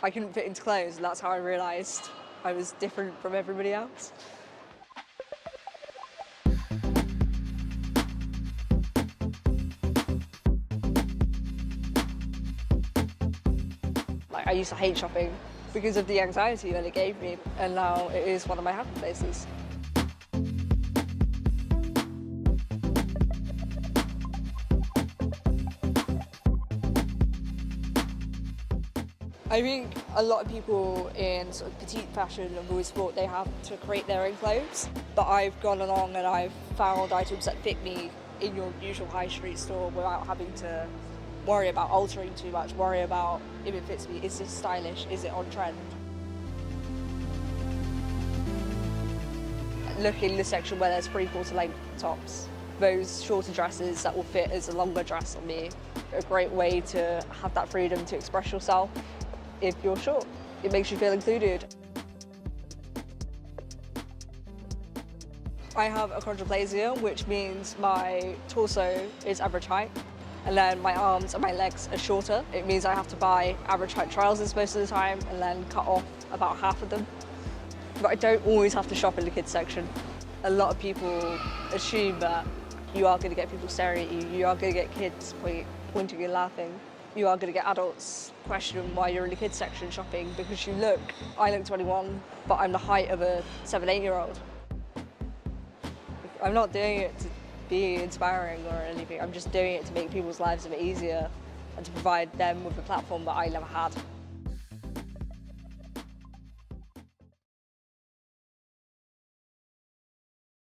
I couldn't fit into clothes, and that's how I realised I was different from everybody else. Like, I used to hate shopping because of the anxiety that it gave me, and now it is one of my happy places. I think a lot of people in sort of petite fashion have always thought they have to create their own clothes, but I've gone along and I've found items that fit me in your usual high street store without having to worry about altering too much, worry about if it fits me, is this stylish, is it on trend? Look in the section where there's 3/4 length tops. Those shorter dresses that will fit as a longer dress on me. A great way to have that freedom to express yourself. If you're short, it makes you feel included. I have achondroplasia, which means my torso is average height, and then my arms and my legs are shorter. It means I have to buy average height trousers most of the time and then cut off about half of them. But I don't always have to shop in the kids section. A lot of people assume that you are going to get people staring at you, you are going to get kids pointing and laughing. You are going to get adults questioning why you're in the kids section shopping because I look 21, but I'm the height of a 7, 8-year-old. I'm not doing it to be inspiring or anything, I'm just doing it to make people's lives a bit easier and to provide them with a platform that I never had.